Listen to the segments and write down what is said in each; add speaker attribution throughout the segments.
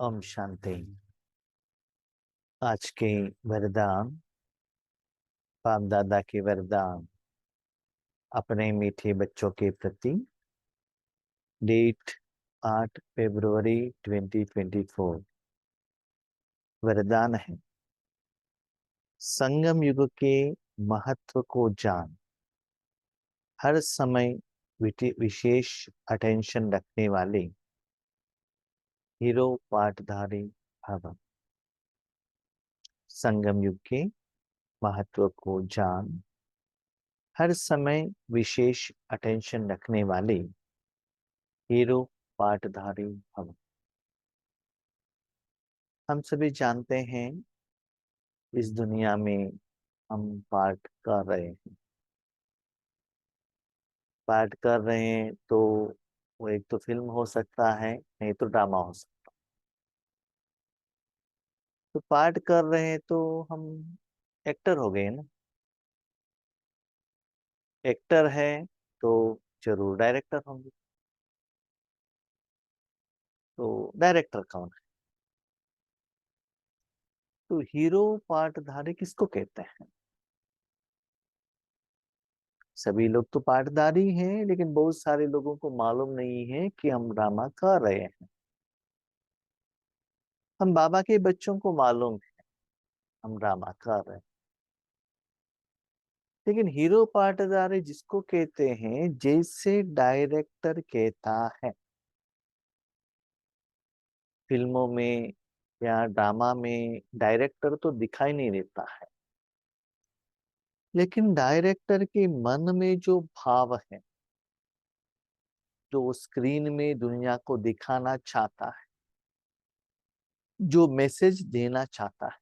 Speaker 1: ओम शांति। आज के वरदान, बाप दादा के वरदान अपने मीठे बच्चों के प्रति। डेट 8 फरवरी 2024। वरदान है, संगम युग के महत्व को जान, हर समय विशेष अटेंशन रखने वाले हीरो पाठधारी भव। संगम युग के महत्व को जान, हर समय विशेष अटेंशन रखने वाले हीरो पाठधारी भव। हम सभी जानते हैं, इस दुनिया में हम पाठ कर रहे हैं। पाठ कर रहे हैं तो वो एक तो फिल्म हो सकता है, नहीं तो ड्रामा हो सकता है। तो पाठ कर रहे हैं तो हम एक्टर हो गए ना। एक्टर है तो जरूर डायरेक्टर होंगे। तो डायरेक्टर कौन है? तो हीरो पाठधारी किसको कहते हैं? सभी लोग तो पाठधारी हैं, लेकिन बहुत सारे लोगों को मालूम नहीं है कि हम ड्रामा कर रहे हैं। हम बाबा के बच्चों को मालूम है हम ड्रामा कर रहे हैं। लेकिन हीरो पाटदारी जिसको कहते हैं, जैसे डायरेक्टर कहता है, फिल्मों में या ड्रामा में डायरेक्टर तो दिखाई नहीं देता है, लेकिन डायरेक्टर के मन में जो भाव है, जो वो स्क्रीन में दुनिया को दिखाना चाहता है, जो मैसेज देना चाहता है,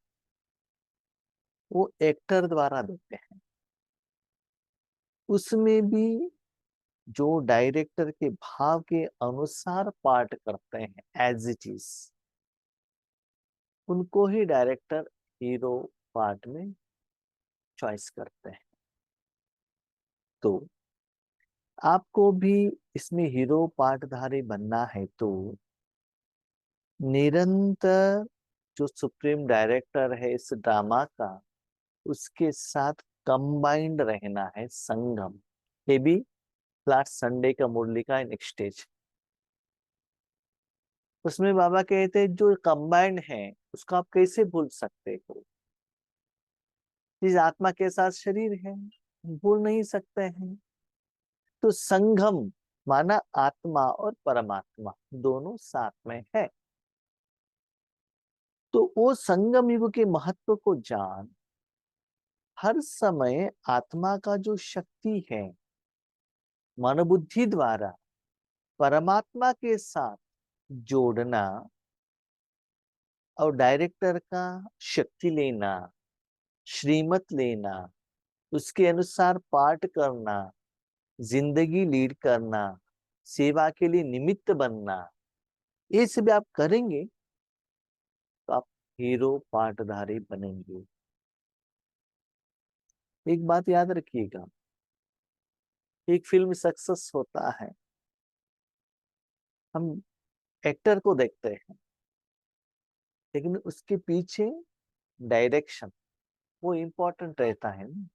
Speaker 1: वो एक्टर द्वारा देते हैं। उसमें भी जो डायरेक्टर के भाव के अनुसार पार्ट करते हैं एज इट इज, उनको ही डायरेक्टर हीरो पार्ट में चॉइस करते हैं। तो आपको भी इसमें हीरो पार्टधारी बनना है तो निरंतर जो सुप्रीम डायरेक्टर है इस ड्रामा का, उसके साथ कंबाइंड रहना है। संगम ये भी लास्ट संडे का मुरली का नेक्स्ट स्टेज, उसमें बाबा कहते हैं जो कंबाइंड है उसको आप कैसे भूल सकते हो? जिस आत्मा के साथ शरीर है, भूल नहीं सकते हैं। तो संगम माना आत्मा और परमात्मा दोनों साथ में है। तो वो संगम युग के महत्व को जान, हर समय आत्मा का जो शक्ति है मन बुद्धि द्वारा परमात्मा के साथ जोड़ना, और डायरेक्टर का शक्ति लेना, श्रीमत लेना, उसके अनुसार पाठ करना, जिंदगी लीड करना, सेवा के लिए निमित्त बनना, ये सब आप करेंगे तो आप हीरो पाठधारी बनेंगे। एक बात याद रखिएगा, एक फिल्म सक्सेस होता है, हम एक्टर को देखते हैं, लेकिन उसके पीछे डायरेक्शन वो इम्पोर्टेंट रहता है ना।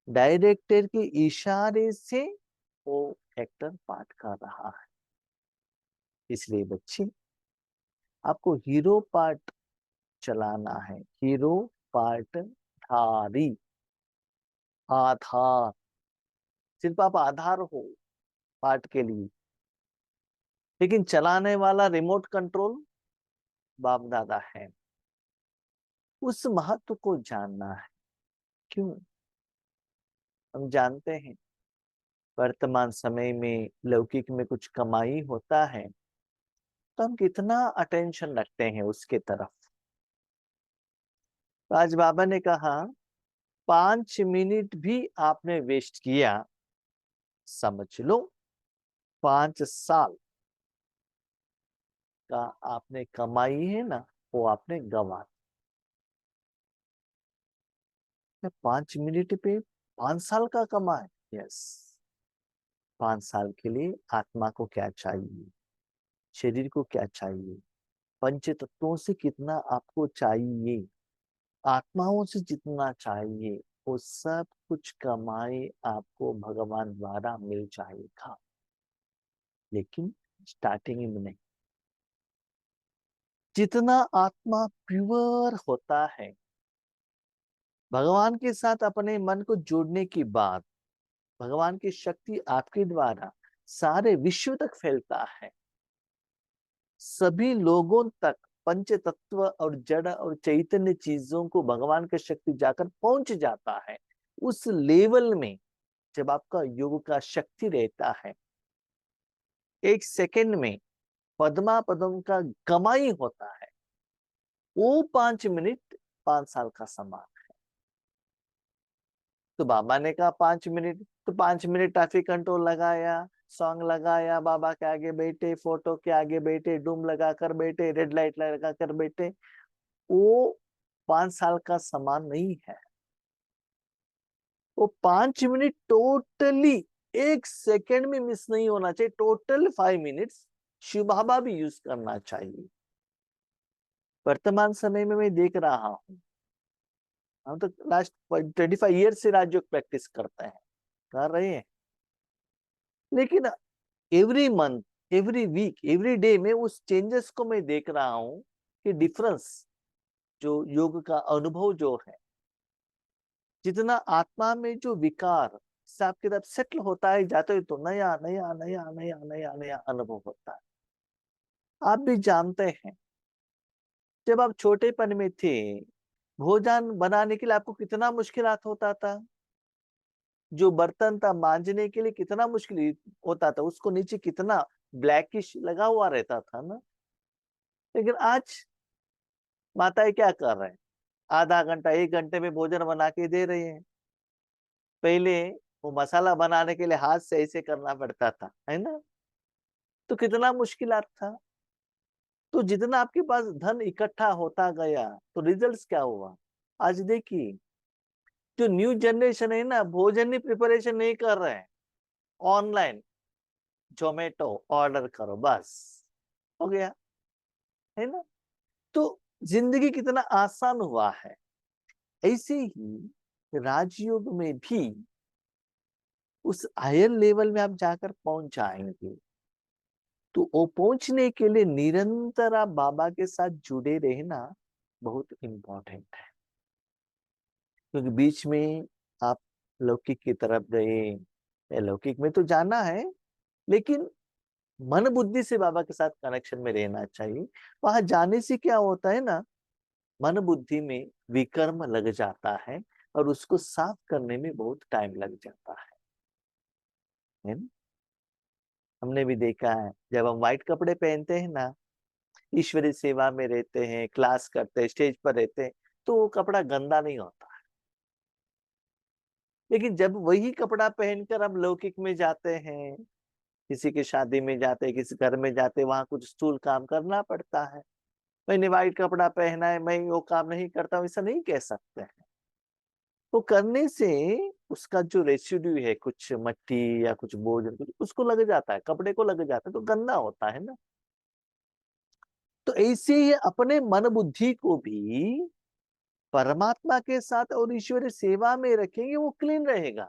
Speaker 1: डायरेक्टर के इशारे से वो एक्टर पाठ कर रहा है। इसलिए बच्चे, आपको हीरो पार्ट चलाना है। हीरो पार्ट धारी, आधार, सिर्फ आप आधार हो पार्ट के लिए, लेकिन चलाने वाला रिमोट कंट्रोल बाप दादा है। उस महत्व को जानना है। क्यों? हम जानते हैं वर्तमान समय में लौकिक में कुछ कमाई होता है तो हम कितना अटेंशन रखते हैं उसके तरफ। तो आज बाबा ने कहा, 5 मिनट भी आपने वेस्ट किया, समझ लो 5 साल का आपने कमाई है ना, वो आपने गंवा। 5 मिनट पे 5 साल का कमाए। यस, 5 साल के लिए आत्मा को क्या चाहिए, शरीर को क्या चाहिए, पंच तत्वों से कितना आपको चाहिए, आत्माओं से जितना चाहिए, वो सब कुछ कमाए आपको भगवान द्वारा मिल जाएगा, लेकिन स्टार्टिंग में नहीं। जितना आत्मा प्योर होता है, भगवान के साथ अपने मन को जोड़ने की बाद भगवान की शक्ति आपके द्वारा सारे विश्व तक फैलता है, सभी लोगों तक पंच तत्व और जड़ और चैतन्य चीजों को भगवान की शक्ति जाकर पहुंच जाता है। उस लेवल में जब आपका योग का शक्ति रहता है, एक सेकंड में पद्मा पदम का कमाई होता है, वो 5 मिनट 5 साल का समान। तो बाबा ने कहा 5 मिनट, तो 5 मिनट ट्रैफिक कंट्रोल लगाया, सॉन्ग लगाया, बाबा के आगे बैठे, फोटो के आगे बैठे, डूम लगा कर बैठे, रेड लाइट लगा कर बैठे, वो 5 साल का समान नहीं है। वो 5 मिनट टोटली, एक सेकेंड में मिस नहीं होना चाहिए। टोटल 5 मिनट्स शिव बाबा भी यूज करना चाहिए। वर्तमान समय में मैं देख रहा हूँ, हम तो लास्ट 25 ईयर से राजयोग प्रैक्टिस करते हैं, कर रहे हैं, लेकिन every month, every week, every day में उस चेंजेस को मैं देख रहा हूँ कि डिफरेंस, जो योग का अनुभव जो है, जितना आत्मा में जो विकार हिसाब किताब सेटल होता है जाते, तो नया नया नया नया नया नया अनुभव होता है। आप भी जानते हैं, जब आप छोटेपन में थे, भोजन बनाने के लिए आपको कितना मुश्किलात होता था, जो बर्तन था मांजने के लिए कितना मुश्किल होता था, उसको नीचे कितना ब्लैकिश लगा हुआ रहता था ना। लेकिन आज माताएं क्या कर रहे हैं, आधा घंटा 1 घंटे में भोजन बना के दे रही हैं। पहले वो मसाला बनाने के लिए हाथ से ऐसे करना पड़ता था, है ना, तो कितना मुश्किलात था। तो जितना आपके पास धन इकट्ठा होता गया, तो रिजल्ट्स क्या हुआ, आज देखिए, जो न्यू जनरेशन है ना, भोजन की प्रिपरेशन नहीं कर रहे हैं, ऑनलाइन जोमेटो ऑर्डर करो, बस हो गया, है ना। तो जिंदगी कितना आसान हुआ है। ऐसे ही राजयोग में भी उस हायर लेवल में आप जाकर पहुंच जाएंगे। तो वो पहुंचने के लिए निरंतर आप बाबा के साथ जुड़े रहना बहुत इम्पोर्टेंट है, क्योंकि बीच में आप लौकिक की तरफ गए, लौकिक में तो जाना है, लेकिन मन बुद्धि से बाबा के साथ कनेक्शन में रहना चाहिए। वहां जाने से क्या होता है ना, मन बुद्धि में विकर्म लग जाता है और उसको साफ करने में बहुत टाइम लग जाता है ना? हमने भी देखा है, जब हम व्हाइट कपड़े पहनते हैं ना, ईश्वरीय सेवा में रहते हैं, क्लास करते हैं, स्टेज पर रहते हैं, तो वो कपड़ा गंदा नहीं होता। लेकिन जब वही कपड़ा पहनकर हम लौकिक में जाते हैं, किसी की शादी में जाते हैं, किसी घर में जाते हैं, वहां कुछ स्थूल काम करना पड़ता है, मैंने व्हाइट कपड़ा पहना है, मैं वो काम नहीं करता हूँ, ऐसा नहीं कह सकते हैं। तो करने से उसका जो रेसिड्यू है, कुछ मट्टी या कुछ बोझ, कुछ उसको लग जाता है, कपड़े को लग जाता है, तो गंदा होता है ना। तो ऐसे ही अपने मन बुद्धि को भी परमात्मा के साथ और ईश्वरीय सेवा में रखेंगे, वो क्लीन रहेगा।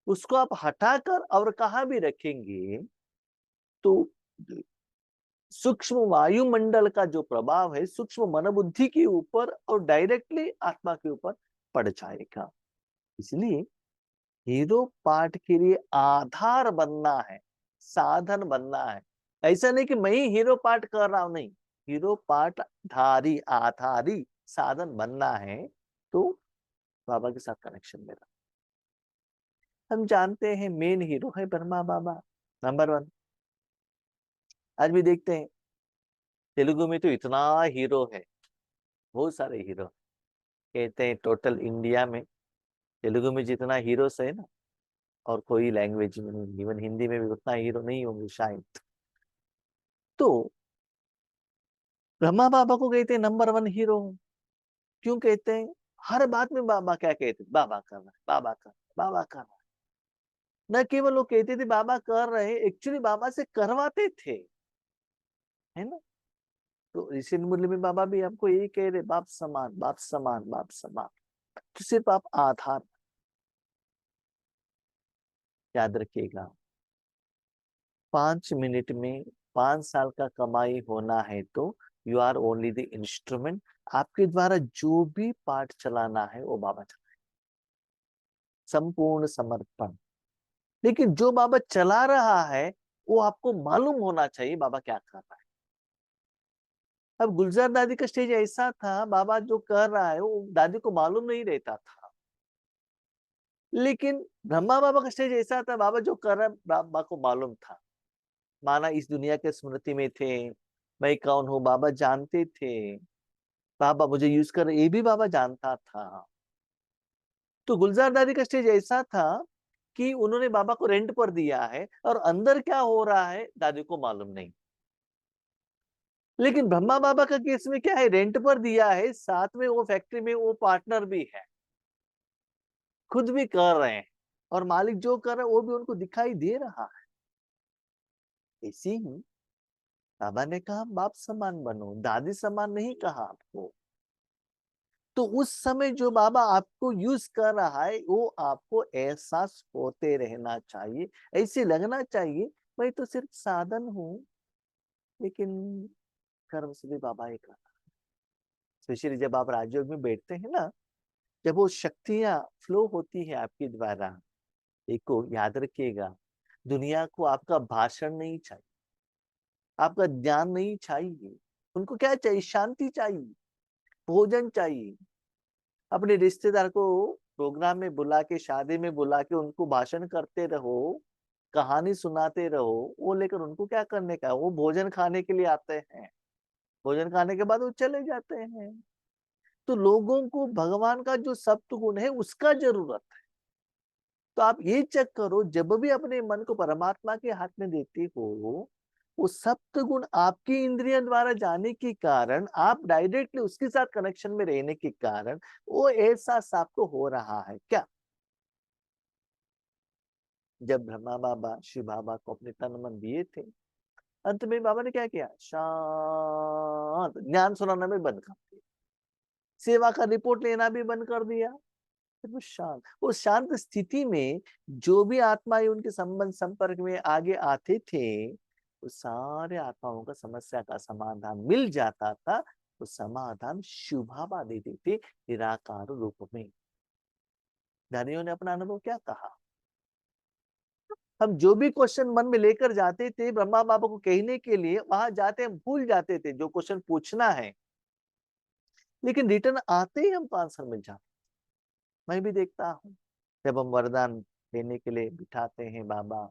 Speaker 1: उसको आप हटाकर और कहाँ भी रखेंगे, तो सूक्ष्म वायुमंडल का जो प्रभाव है सूक्ष्म मन बुद्धि के ऊपर और डायरेक्टली आत्मा के ऊपर पड़ जाएगा। इसलिए हीरो पार्ट के लिए आधार बनना है, साधन बनना है। ऐसा नहीं कि मैं ही हीरो पार्ट कर रहा हूं, नहीं, हीरो पार्ट धारी आधारी साधन बनना है, तो बाबा के साथ कनेक्शन में रहा। हम जानते हैं मेन हीरो है ब्रह्मा बाबा, नंबर 1। आज भी देखते हैं तेलुगु में तो इतना हीरो है, बहुत सारे हीरो। कहते हैं टोटल इंडिया में तेलुगु में जितना हीरोस है ना, और कोई लैंग्वेज में नहीं, इवन हिंदी में भी उतना हीरो नहीं होंगे शायद। तो ब्रह्मा बाबा को कहते हैं नंबर 1 हीरो। क्यों कहते हैं? हर बात में बाबा क्या कहते, बाबा कर रहा है, बाबा कर रहा है, बाबा कर रहा है। न केवल वो कहते थे बाबा कर रहे हैं, एक्चुअली बाबा से करवाते थे, है ना। तो ऋषि मुरली में बाबा भी हमको यही कह रहे, बाप समान, बाप समान, बाप समान। तो सिर्फ आप आधार याद रखिएगा। 5 मिनट में 5 साल का कमाई होना है तो you are only the instrument. आपके द्वारा जो भी पाठ चलाना है वो बाबा चलाए, संपूर्ण समर्पण। लेकिन जो बाबा चला रहा है वो आपको मालूम होना चाहिए बाबा क्या कर रहा है। अब गुलजार दादी का स्टेज ऐसा था, बाबा जो कर रहा है वो दादी को मालूम नहीं रहता था। लेकिन ब्रह्मा बाबा का स्टेज ऐसा था, बाबा जो कर रहा है बाबा को मालूम था। माना इस दुनिया के स्मृति में थे, मैं कौन हूँ बाबा जानते थे, बाबा मुझे यूज कर ये भी बाबा जानता था। तो गुलजार दादी का स्टेज ऐसा था कि उन्होंने बाबा को रेंट पर दिया है और अंदर क्या हो रहा है दादी को मालूम नहीं। लेकिन ब्रह्मा बाबा का केस में क्या है, रेंट पर दिया है, साथ में वो फैक्ट्री में वो पार्टनर भी है, खुद भी कर रहे हैं, और मालिक जो कर रहा है वो भी उनको दिखाई दे रहा है। इसी ही बाबा ने कहा बाप समान बनो, दादी समान नहीं कहा आपको। तो उस समय जो बाबा आपको यूज कर रहा है वो आपको एहसास होते रहना चाहिए, ऐसे लगना चाहिए मैं तो सिर्फ साधन हूं, लेकिन कर्म से भी बाबा ही कर रहा है। स्पेशली जब आप राजयोग में बैठते हैं ना, जब वो शक्तियां फ्लो होती है आपके द्वारा, एक को याद रखिएगा, दुनिया को आपका भाषण नहीं चाहिए, आपका ज्ञान नहीं चाहिए। उनको क्या चाहिए, शांति चाहिए, भोजन चाहिए। अपने रिश्तेदार को प्रोग्राम में बुला के, शादी में बुला के उनको भाषण करते रहो, कहानी सुनाते रहो, वो लेकर उनको क्या करने का, वो भोजन खाने के लिए आते हैं, भोजन खाने के बाद वो चले जाते हैं। तो लोगों को भगवान का जो सप्त गुण है उसका जरूरत है। तो आप ये चेक करो, जब भी अपने मन को परमात्मा के हाथ में देते हो, वो सप्त गुण आपकी इंद्रियों द्वारा जाने के कारण, आप डायरेक्टली उसके साथ कनेक्शन में रहने के कारण वो एहसास आपको हो रहा है क्या। जब ब्रह्मा बाबा शिव बाबा को अपने तन मन दिए थे, अंत में बाबा ने क्या किया, शांत, ज्ञान सुनाना भी बंद कर दिया, सेवा का रिपोर्ट लेना भी बंद कर दिया। फिर वो शांत, वो शांत स्थिति में जो भी आत्माएं उनके संबंध संपर्क में आगे आते थे, वो सारे आत्माओं का समस्या का समाधान मिल जाता था। वो समाधान शिव बाबा देते थे निराकार रूप में। ज्ञानियों ने अपना अनुभव क्या कहा, हम जो भी क्वेश्चन मन में लेकर जाते थे ब्रह्मा बाबा को कहने के लिए, वहां जाते हम भूल जाते थे जो क्वेश्चन पूछना है, लेकिन रिटर्न आते ही हमको आंसर मिल जाता। मैं भी देखता हूँ, जब हम वरदान देने के लिए बिठाते हैं बाबा,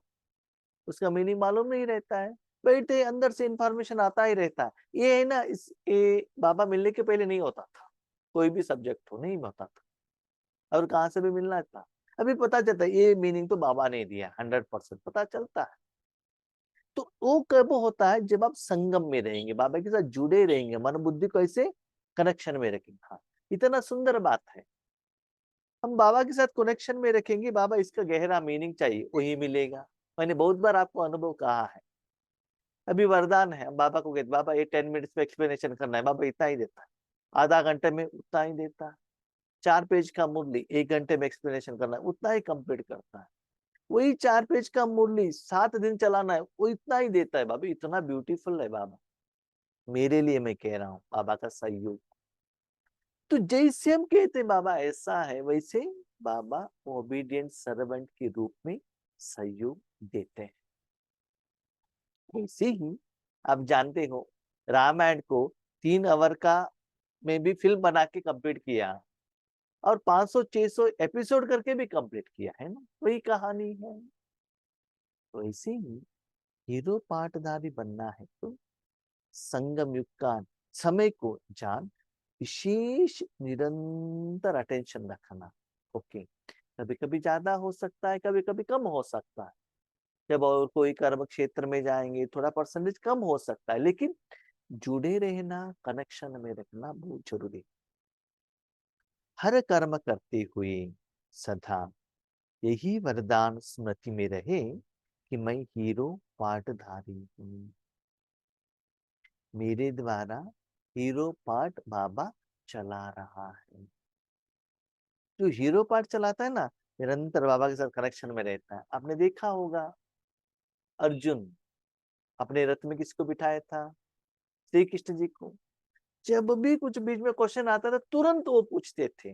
Speaker 1: उसका मीनिंग मालूम नहीं रहता है, बैठे अंदर से इंफॉर्मेशन आता ही रहता है। ये है ना, इस ये बाबा मिलने के पहले नहीं होता था, कोई भी सब्जेक्ट हो नहीं होता था, और कहाँ से भी मिलना था। अभी पता चलता है ये मीनिंग तो बाबा ने दिया, 100% पता चलता है। तो वो कब होता है, जब आप संगम में रहेंगे, बाबा के साथ जुड़े रहेंगे, मन बुद्धि को ऐसे कनेक्शन में रखेंगे। हाँ, इतना सुंदर बात है, हम बाबा के साथ कनेक्शन में रखेंगे, बाबा इसका गहरा मीनिंग चाहिए वही मिलेगा। मैंने बहुत बार आपको अनुभव कहा है। अभी वरदान है, हम बाबा को कहते बाबा ये 10 मिनट्स में एक्सप्लेनेशन करना है, बाबा इतना ही देता है, आधा घंटे में उतना ही देता है। 4 पेज का मुरली 1 घंटे में एक्सप्लेनेशन करना है, उतना ही कंप्लीट करता है। वही 4 पेज का मुरली 7 दिन चलाना है, वो इतना ही देता है। बाबा इतना ब्यूटीफुल है बाबा, मेरे लिए मैं कह रहा हूँ, बाबा का सहयोग। तो जैसे हम कहते हैं बाबा ऐसा है, वैसे बाबा ओबीडियंट सर्वेंट के रूप में सहयोग देते हैं। वैसे ही आप जानते हो, रामायण को 3 आवर का में भी फिल्म बना के कंप्लीट किया, और 500-600 एपिसोड करके भी कंप्लीट किया है ना, वही कहानी है। तो ऐसे ही हीरो पाठधारी बनना है तो संगम युग का समय को जान, विशेष निरंतर अटेंशन रखना। ओके, कभी कभी ज्यादा हो सकता है, कभी कभी कम हो सकता है। जब और कोई कर्म क्षेत्र में जाएंगे थोड़ा परसेंटेज कम हो सकता है, लेकिन जुड़े रहना, कनेक्शन में रखना बहुत जरूरी। हर कर्म करते हुए सदा यही वरदान स्मृति में रहे कि मैं हीरो पाठधारी हूँ। मेरे द्वारा हीरो पार्ट बाबा चला रहा है। जो हीरो पार्ट चलाता है ना, निरंतर बाबा के साथ कनेक्शन में रहता है। आपने देखा होगा, अर्जुन अपने रथ में किसको बिठाया था? श्री कृष्ण जी को। जब भी कुछ बीच में क्वेश्चन आता था, तुरंत वो पूछते थे,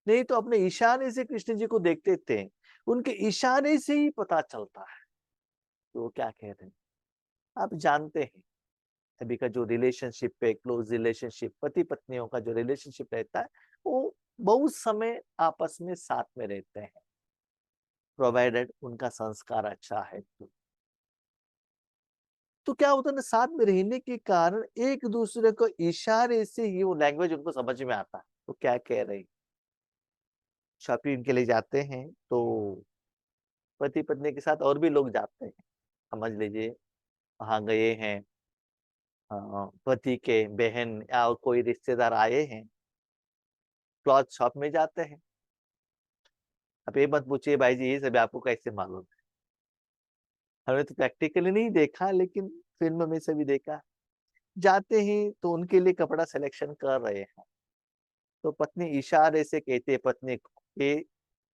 Speaker 1: नहीं तो अपने इशारे से कृष्ण जी को देखते थे, उनके इशारे से ही पता चलता है तो वो क्या कह रहे हैं। आप जानते हैं, अभी का जो रिलेशनशिप है, क्लोज रिलेशनशिप, पति पत्नियों का जो रिलेशनशिप रहता है, वो बहुत समय आपस में साथ में रहते हैं, प्रोवाइडेड उनका संस्कार अच्छा है तो क्या होता है ना, साथ में रहने के कारण एक दूसरे को इशारे से ही वो लैंग्वेज उनको समझ में आता है वो क्या कह रहे हैं। शॉपिंग के लिए जाते हैं तो पति पत्नी के साथ और भी लोग जाते हैं, समझ लीजिए वहां गए हैं, पति के बहन या और कोई रिश्तेदार आए हैं, क्लॉथ शॉप में जाते हैं। अब ये मत पूछिए भाई जी ये सब आपको कैसे मालूम है, हमने तो प्रैक्टिकली नहीं देखा लेकिन फिल्म में से भी देखा। जाते हैं तो उनके लिए कपड़ा सिलेक्शन कर रहे हैं, तो पत्नी इशारे से कहती है पत्नी को, ये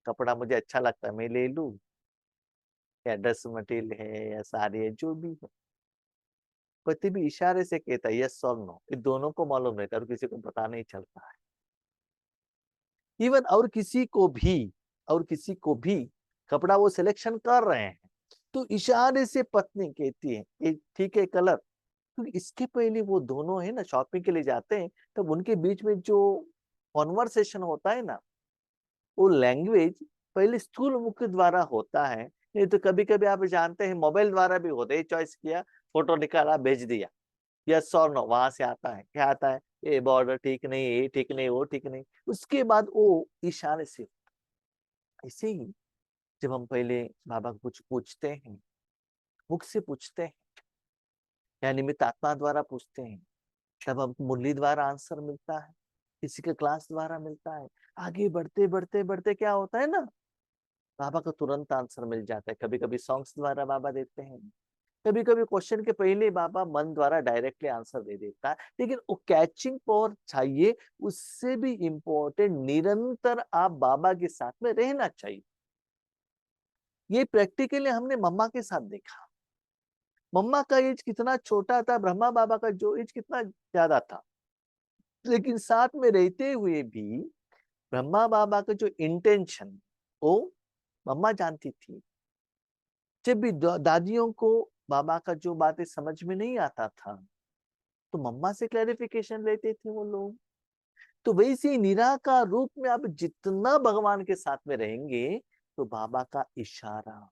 Speaker 1: कपड़ा मुझे अच्छा लगता है मैं ले लूं, या ड्रेस मटेरियल है या साड़ी है जो भी है। पति भी इशारे से कहता है यस और नो, ये दोनों को मालूम रहता है और किसी को पता नहीं चलता है। इवन और किसी को भी कपड़ा वो सिलेक्शन कर रहे हैं तो इशारे से पत्नी कहती है ये ठीक है कलर, क्योंकि इसके पहले वो दोनों है ना शॉपिंग के लिए जाते हैं, तब उनके बीच में जो कॉन्वर्सेशन होता है ना, वो लैंग्वेज पहले स्थूल मुख द्वारा होता है, नहीं तो कभी कभी आप जानते हैं मोबाइल द्वारा भी होता है, चॉइस किया, फोटो निकाला भेज दिया, यस और नो, वहां से आता है, क्या आता है, ये बॉर्डर ठीक नहीं, ये ठीक नहीं, वो ठीक नहीं, उसके बाद वो इशारे से। ऐसे ही जब हम पहले बाबा को कुछ पूछते हैं, मुख से पूछते हैं या निमित्त आत्मा द्वारा पूछते हैं, तब हमको मुरली द्वारा आंसर मिलता है, किसी के क्लास द्वारा मिलता है। आगे बढ़ते बढ़ते बढ़ते क्या होता है ना, बाबा को तुरंत आंसर मिल जाता है। कभी कभी सॉन्ग्स द्वारा बाबा देते हैं, कभी कभी क्वेश्चन के पहले बाबा मन द्वारा डायरेक्टली आंसर दे देता है, लेकिन वो कैचिंग पावर चाहिए। उससे भी इम्पोर्टेंट, निरंतर आप बाबा के साथ में रहना चाहिए। ये प्रैक्टिकली हमने मम्मा के साथ देखा। मम्मा का एज कितना छोटा था, ब्रह्मा बाबा का जो एज कितना ज्यादा था, लेकिन साथ में रहते हुए भी ब्रह्मा बाबा का जो इंटेंशन, वो मम्मा जानती थी। जब भी दादियों को बाबा का जो बातें समझ में नहीं आता था, तो मम्मा से क्लैरिफिकेशन लेते थे वो लोग। तो वैसे ही निराकार रूप में आप जितना भगवान के साथ में रहेंगे, तो बाबा का इशारा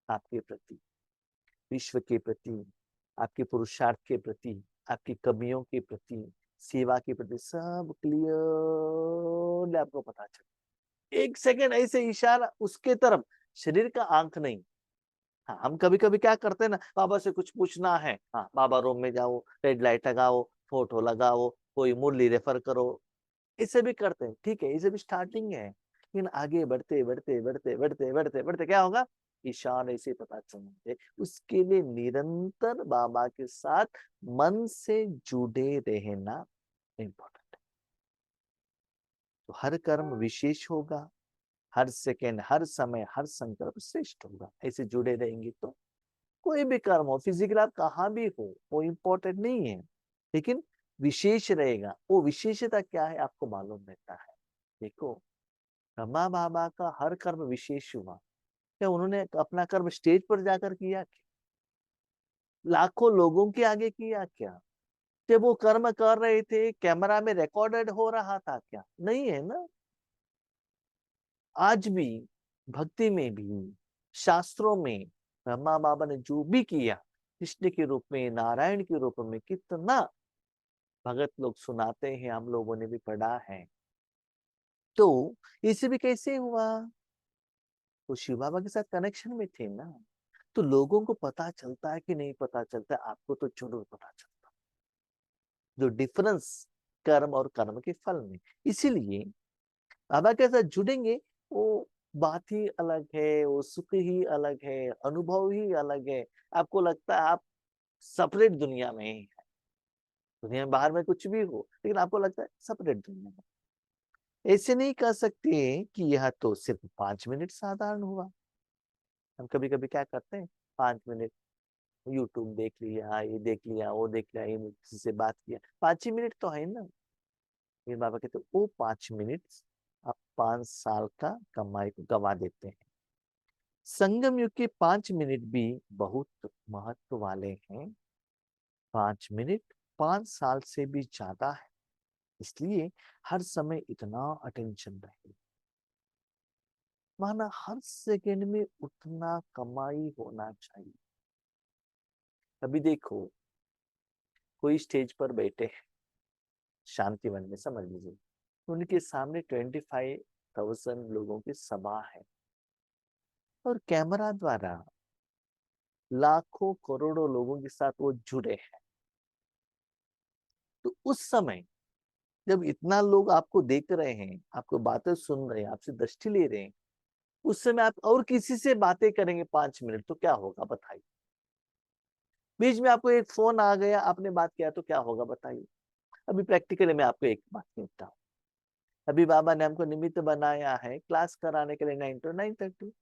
Speaker 1: आपके प्रति, विश्व के प्रति, आपके पुरुषार्थ के प्रति, आपकी कमियों के प्रति, सेवा के प्रति, सब क्लियर आपको पता चले। एक सेकंड ऐसे इशारा उसके तरफ, शरीर का आंख नहीं। हाँ, हम कभी कभी क्या करते हैं ना, बाबा से कुछ पूछना है, हाँ बाबा रूम में जाओ, रेड लाइट लगाओ, फोटो लगाओ, कोई मुरली रेफर करो, इसे भी करते हैं, ठीक है, इसे भी स्टार्टिंग है, लेकिन आगे बढ़ते बढ़ते बढ़ते बढ़ते बढ़ते बढ़ते क्या होगा, इशारे से पता चलते। उसके लिए निरंतर बाबा के साथ मन से जुड़े रहना इम्पोर्टेंट है। तो हर कर्म विशेष होगा, हर सेकेंड, हर समय, हर संकल्प श्रेष्ठ होगा। ऐसे जुड़े रहेंगे तो कोई भी कर्म हो, फिजिकल आप कहाँ भी हो, वो इम्पोर्टेंट नहीं है, लेकिन विशेष रहेगा। वो विशेषता क्या है आपको मालूम रहता है। देखो, ब्रह्मा बाबा का हर कर्म विशेष हुआ, क्या उन्होंने अपना कर्म स्टेज पर जाकर किया क्या? लाखों लोगों के आगे किया क्या? जब वो कर्म कर रहे थे कैमरा में रिकॉर्डेड हो रहा था क्या? नहीं है ना। आज भी भक्ति में भी, शास्त्रों में ब्रह्मा बाबा ने जो भी किया, कृष्ण के रूप में, नारायण के रूप में, कितना भगत लोग सुनाते हैं, हम लोगों ने भी पढ़ा है। तो इसे भी कैसे हुआ, तो शिव बाबा के साथ कनेक्शन में थे ना, तो लोगों को पता चलता है कि नहीं पता चलता है, आपको तो जरूर पता चलता है जो डिफरेंस कर्म और कर्म के फल में। इसीलिए बाबा के साथ जुड़ेंगे, वो बात ही अलग है, वो सुख ही अलग है, अनुभव ही अलग है। आपको लगता है आप सेपरेट दुनिया में ही है। दुनिया में बाहर में कुछ भी हो, लेकिन आपको लगता है सेपरेट दुनिया में। ऐसे नहीं कह सकते कि यह तो सिर्फ 5 मिनट साधारण हुआ। हम कभी कभी क्या करते हैं, 5 मिनट यूट्यूब देख लिया, ये देख लिया, वो देख लिया, ये किसी से बात किया, 5 ही मिनट तो है ना। मेरे बाबा कहते वो 5 मिनट आप 5 साल का कमाई को गवा देते हैं। संगम युग के 5 मिनट भी बहुत महत्व वाले हैं। 5 मिनट 5 साल से भी ज्यादा है, इसलिए हर समय इतना अटेंशन रहे, माना हर सेकंड में उतना कमाई होना चाहिए। अभी देखो, कोई स्टेज पर बैठे हैं शांतिवन में, समझ लीजिए, उनके सामने 25,000 लोगों की सभा है और कैमरा द्वारा लाखों करोड़ों लोगों के साथ वो जुड़े हैं। तो उस समय जब इतना लोग आपको देख रहे हैं, आपको बातें सुन रहे हैं, आपसे दृष्टि ले रहे हैं, उस समय आप और किसी से बातें करेंगे 5 मिनट, तो क्या होगा बताइए। बीच में आपको एक फोन आ गया, आपने बात किया, तो क्या होगा बताइए। अभी प्रैक्टिकली मैं आपको एक बात कहता हूँ। अभी बाबा ने हमको निमित्त बनाया है क्लास कराने के लिए 9 to 9:30।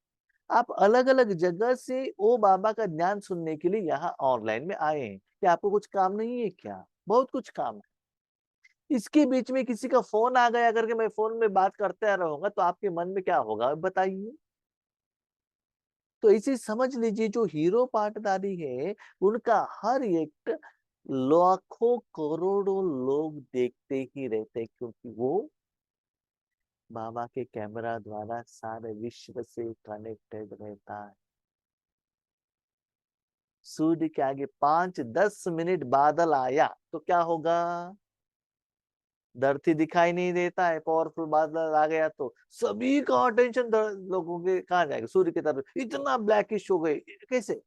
Speaker 1: आप अलग अलग जगह से वो बाबा का ज्ञान सुनने के लिए यहाँ ऑनलाइन में आए हैं। क्या आपको कुछ काम नहीं है क्या? बहुत कुछ काम है। इसके बीच में किसी का फोन आ गया करके मैं फोन में बात करते रहूंगा, तो आपके मन में क्या होगा बताइए। तो इसे समझ लीजिए, जो हीरो पाटदारी है उनका हर एक लाखों करोड़ों लोग देखते ही रहते, क्योंकि वो बाबा के कैमरा द्वारा सारे विश्व से कनेक्टेड रहता है। सूर्य के आगे 5-10 मिनट बादल आया तो क्या होगा? धरती दिखाई नहीं देता है, पावरफुल बादल आ गया तो सभी का अटेंशन लोगों के कहाँ जाएगा? सूर्य की तरफ। इतना ब्लैकिश हो गए कैसे?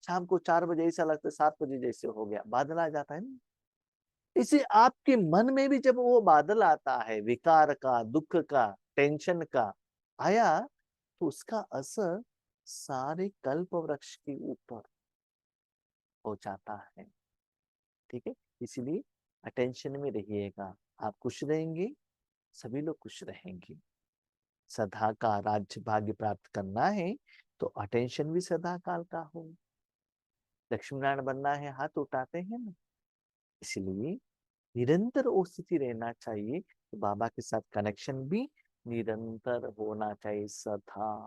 Speaker 1: शाम को 4 बजे ऐसा लगता है 7 बजे जैसे हो गया, बादल आ जाता है ना। इसे आपके मन में भी जब वो बादल आता है, विकार का, दुख का, टेंशन का आया, तो उसका असर सारे कल्प वृक्ष के ऊपर हो जाता है। ठीक है, इसलिए अटेंशन में रहिएगा। आप खुश रहेंगे, सभी लोग खुश रहेंगे। सदा का राज्य भाग्य प्राप्त करना है तो अटेंशन भी सदा काल का हो। लक्ष्मी नारायण बनना है, हाथ उठाते हैं ना। इसलिए निरंतर वो स्थिति रहना चाहिए, तो बाबा के साथ कनेक्शन भी निरंतर होना चाहिए सदा।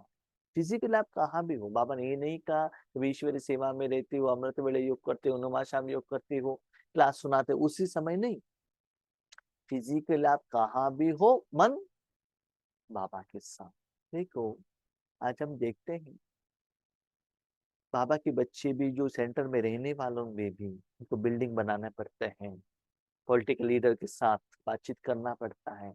Speaker 1: फिजिकल आप कहाँ भी हो, बाबा ने ये नहीं कहा कि ईश्वरी सेवा में रहती हो, अमृत वेले योग करते हो, नुमाशाम योग करते हो, क्लास सुनाते उसी समय नहीं। फिजिकल आप कहाँ भी हो, मन बाबा के साथ। देखो, आज हम देखते हैं बाबा के बच्चे भी जो सेंटर में रहने वालों में भी उनको बिल्डिंग बनाने पड़ते हैं, पॉलिटिकल लीडर के साथ बातचीत करना पड़ता है।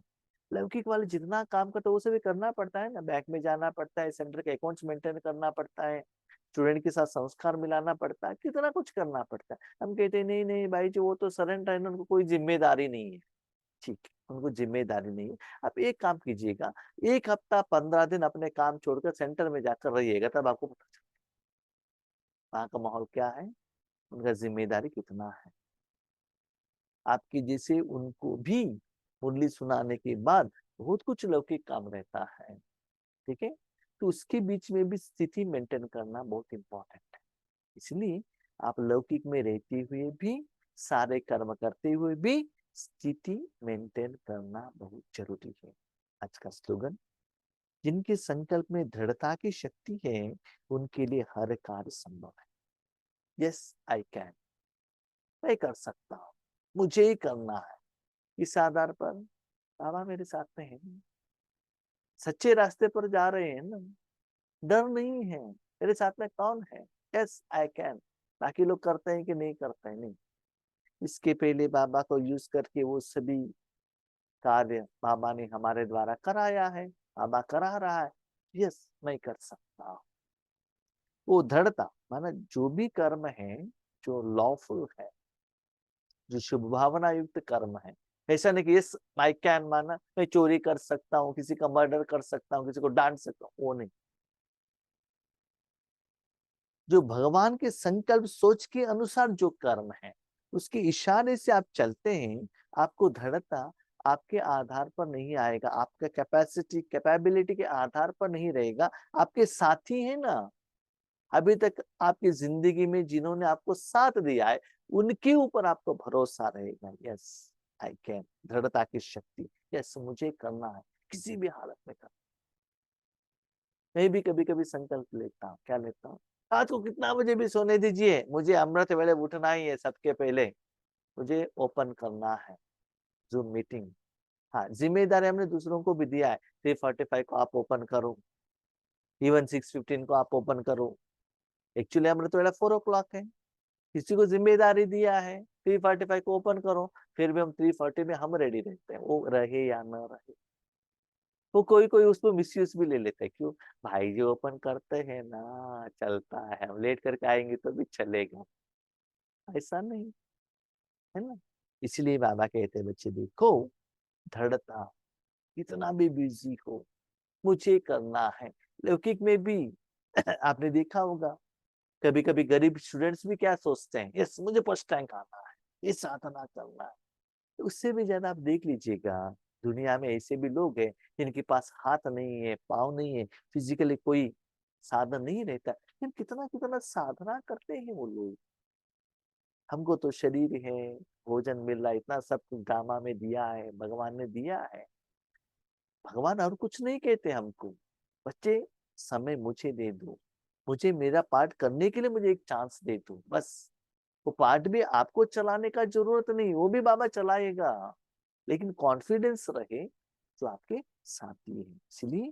Speaker 1: लौकिक वाले जितना काम करते हैं वो सभी करना पड़ता है ना। बैंक में जाना पड़ता है, सेंटर के अकाउंट्स मेंटेन करना पड़ता है, स्टूडेंट के साथ संस्कार मिलाना पड़ता है, कितना कुछ करना पड़ता है। हम कहते हैं नहीं नहीं भाई जो वो तो सरेंडर है, उनको कोई जिम्मेदारी नहीं है। ठीक है, उनको जिम्मेदारी नहीं है। आप एक काम कीजिएगा, 1 हफ्ता 15 दिन अपने काम छोड़कर सेंटर में जाकर रहिएगा, तब आपको पता चलेगा वहां का माहौल क्या है, उनका जिम्मेदारी कितना है। आपकी जैसे उनको भी मुरली सुनाने के बाद बहुत कुछ लौकिक काम रहता है। ठीक है, तो उसके बीच में भी स्थिति मेंटेन करना बहुत इंपॉर्टेंट है। इसलिए आप लौकिक में रहते हुए भी, सारे कर्म करते हुए भी स्थिति मेंटेन करना बहुत जरूरी है। आज का स्लोगन, जिनके संकल्प में दृढ़ता की शक्ति है उनके लिए हर कार्य संभव है। यस आई कैन, मैं कर सकता हूँ, मुझे ही करना है। इस आधार पर बाबा मेरे साथ में है, सच्चे रास्ते पर जा रहे हैं ना, डर नहीं है। मेरे साथ में कौन है? Yes I can. बाकी लोग करते हैं कि नहीं करते हैं, नहीं। इसके पहले बाबा को यूज करके वो सभी कार्य बाबा ने हमारे द्वारा कराया है, बाबा करा रहा है। यस मैं कर सकता हूँ। वो दृढ़ता, माना जो भी कर्म है जो लॉफुल है, जो शुभ भावना युक्त कर्म है, ऐसा नहीं कि यस आई कैन, माना मैं चोरी कर सकता हूँ, किसी का मर्डर कर सकता हूँ, किसी को डांट सकता हूँ, वो नहीं। जो भगवान के संकल्प सोच के अनुसार जो कर्म है, उसके इशारे से आप चलते हैं, आपको दृढ़ता आपके आधार पर नहीं आएगा, आपका कैपेसिटी कैपेबिलिटी के आधार पर नहीं रहेगा। आपके साथी है ना, अभी तक आपकी जिंदगी में जिन्होंने आपको साथ दिया है, उनके ऊपर आपको भरोसा रहेगा। यस, आई कैन, दृढ़ता की शक्ति। यस, मुझे करना है, किसी भी हालत में करना। मैं भी कभी कभी संकल्प लेता हूँ, क्या लेता हूँ, रात को कितना बजे भी सोने दीजिए, मुझे अमृत वेले उठना ही है, सबके पहले मुझे ओपन करना है जूम मीटिंग। हाँ, जिम्मेदारी हमने दूसरों को भी दिया है, 3:45 को आप ओपन करो, इवन 6:15 को आप ओपन करो। एक्चुअली अमृत वेला 4 o'clock है, किसी को जिम्मेदारी दिया है 3:45 को ओपन करो, फिर भी हम 3:40 में हम रेडी रहते हैं, वो रहे या न रहे। वो कोई कोई उसको मिसयूज भी ले लेते हैं, क्यों, भाई जी ओपन करते हैं ना, चलता है, हम लेट करके आएंगे तो भी चलेगा। ऐसा नहीं है ना। इसलिए बाबा कहते हैं, बच्चे देखो, दृढ़ता, कितना भी बिजी हो, मुझे करना है। लौकिक में भी आपने देखा होगा, कभी कभी गरीब स्टूडेंट्स भी क्या सोचते हैं, यस मुझे फर्स्ट रैंक आना है, ये साधना करना है। तो उससे भी ज्यादा आप देख लीजिएगा, दुनिया में ऐसे भी लोग हैं जिनके पास हाथ नहीं है, पाँव नहीं है, फिजिकली कोई साधन नहीं रहता, लेकिन कितना कितना साधना करते हैं वो लोग। हमको तो शरीर है, भोजन मिल रहा है, इतना सब कुछ गामा में दिया है, भगवान ने दिया है। भगवान और कुछ नहीं कहते हमको, बच्चे समय मुझे दे दो, मुझे मेरा पार्ट करने के लिए मुझे एक चांस दे दो, बस। वो पार्ट भी आपको चलाने का जरूरत नहीं, वो भी बाबा चलाएगा, लेकिन कॉन्फिडेंस रहे जो आपके साथी है। इसलिए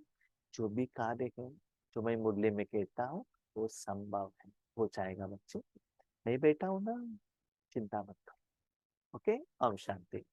Speaker 1: जो भी कार्य है, जो मैं मुरली में कहता हूँ, वो संभव है, हो जाएगा बच्चे। मैं बैठा हूं ना, चिंता मत करो। ओके, ओम शांति।